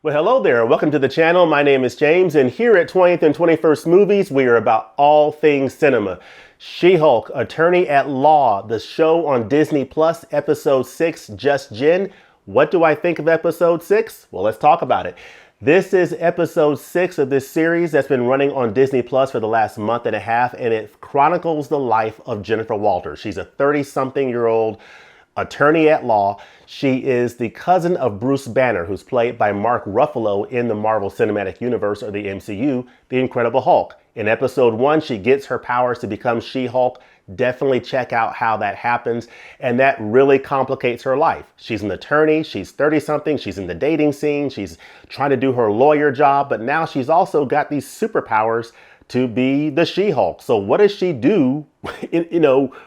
Well, hello there. Welcome to the channel. My name is James, and here at 20th and 21st Movies, we are about all things cinema. She-Hulk, Attorney at Law, the show on Disney Plus, Episode 6, Just Jen. What do I think of Episode 6? Well, let's talk about it. This is Episode 6 of this series that's been running on Disney Plus for the last month and a half, and it chronicles the life of Jennifer Walters. She's a 30-something-year-old attorney at law. She is the cousin of Bruce Banner, who's played by Mark Ruffalo in the Marvel Cinematic Universe, or the MCU, the Incredible Hulk. In episode 1, she gets her powers to become She-Hulk. Definitely check out how that happens. And that really complicates her life. She's an attorney. She's 30-something. She's in the dating scene. She's trying to do her lawyer job. But now she's also got these superpowers to be the She-Hulk. So what does she do,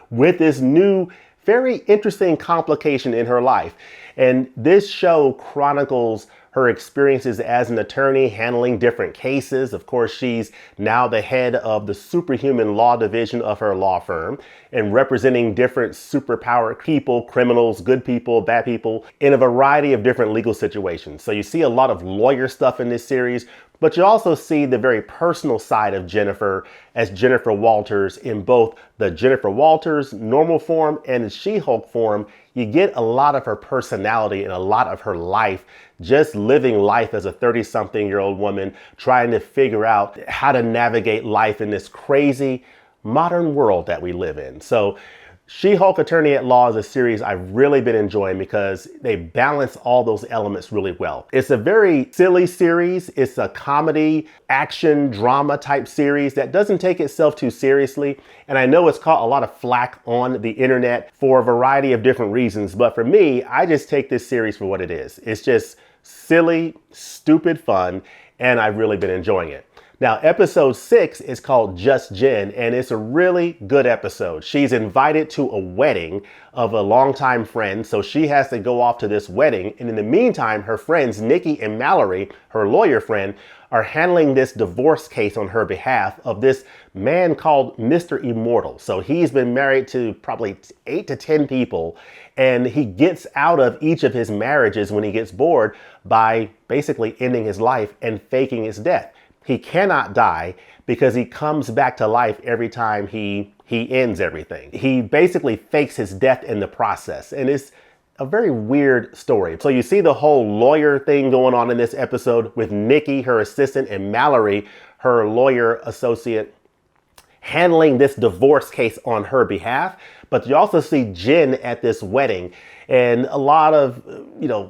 with this new very interesting complication in her life? And this show chronicles her experiences as an attorney handling different cases. Of course, she's now the head of the superhuman law division of her law firm and representing different superpowered people, criminals, good people, bad people, in a variety of different legal situations. So you see a lot of lawyer stuff in this series, but you also see the very personal side of Jennifer as Jennifer Walters in both the Jennifer Walters normal form and the She-Hulk form. You get a lot of her personality and a lot of her life, just living life as a 30-something-year-old woman, trying to figure out how to navigate life in this crazy modern world that we live in. So She-Hulk Attorney at Law is a series I've really been enjoying because they balance all those elements really well. It's a very silly series. It's a comedy, action, drama type series that doesn't take itself too seriously. And I know it's caught a lot of flack on the internet for a variety of different reasons. But for me, I just take this series for what it is. It's just silly, stupid fun, and I've really been enjoying it. Now, episode 6 is called Just Jen, and it's a really good episode. She's invited to a wedding of a longtime friend, so she has to go off to this wedding. And in the meantime, her friends, Nikki and Mallory, her lawyer friend, are handling this divorce case on her behalf of this man called Mr. Immortal. So he's been married to probably 8 to 10 people, and he gets out of each of his marriages when he gets bored by basically ending his life and faking his death. He cannot die because he comes back to life every time he ends everything. He basically fakes his death in the process, and it's a very weird story. So you see the whole lawyer thing going on in this episode with Nikki, her assistant, and Mallory, her lawyer associate, handling this divorce case on her behalf. But you also see Jen at this wedding and a lot of,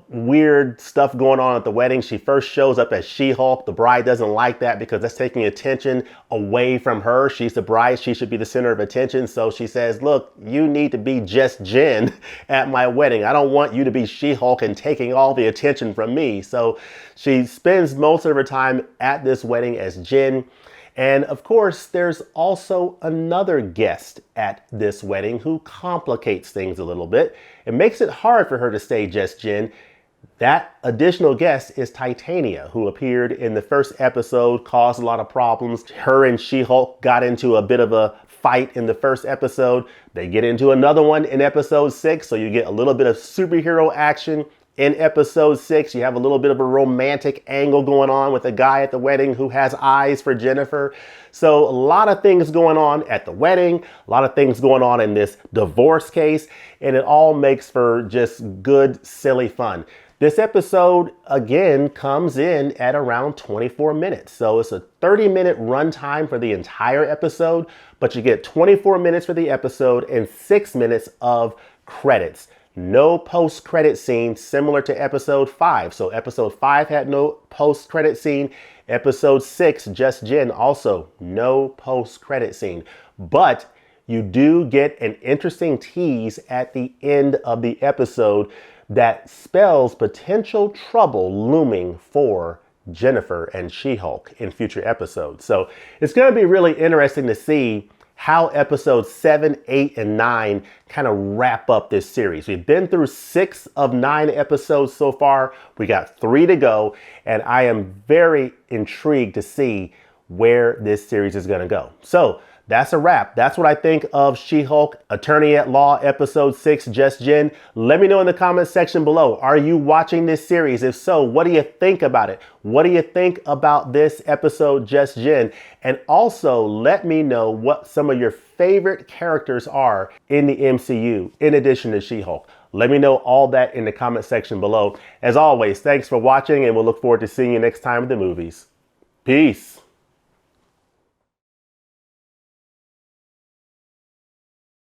weird stuff going on at the wedding. She first shows up as She-Hulk. The bride doesn't like that because that's taking attention away from her. She's the bride. She should be the center of attention. So she says, look, you need to be just Jen at my wedding. I don't want you to be She-Hulk and taking all the attention from me. So she spends most of her time at this wedding as Jen. And of course, there's also another guest at this wedding who complicates things a little bit. It makes it hard for her to stay just Jen. That additional guest is Titania, who appeared in the first episode, caused a lot of problems. Her and She-Hulk got into a bit of a fight in the first episode. They get into another one in episode 6, so you get a little bit of superhero action. In episode 6, you have a little bit of a romantic angle going on with a guy at the wedding who has eyes for Jennifer. So a lot of things going on at the wedding, a lot of things going on in this divorce case, and it all makes for just good, silly fun. This episode, again, comes in at around 24 minutes. So it's a 30-minute runtime for the entire episode, but you get 24 minutes for the episode and 6 minutes of credits. No post-credit scene, similar to episode 5. So episode 5 had no post-credit scene. Episode 6, Just Jen, also no post-credit scene. But you do get an interesting tease at the end of the episode that spells potential trouble looming for Jennifer and She-Hulk in future episodes. So it's going to be really interesting to see how episodes 7, 8, and 9 kind of wrap up this series. We've been through 6 of 9 episodes so far. We got 3 to go, and I am very intrigued to see where this series is going to go. So That's a wrap. That's what I think of She-Hulk Attorney at Law episode 6, Just Jen. Let me know in the comments section below. Are you watching this series? If so, what do you think about it? What do you think about this episode, Just Jen? And also let me know what some of your favorite characters are in the MCU in addition to She-Hulk. Let me know all that in the comment section below. As always, thanks for watching, and we'll look forward to seeing you next time at the movies. Peace.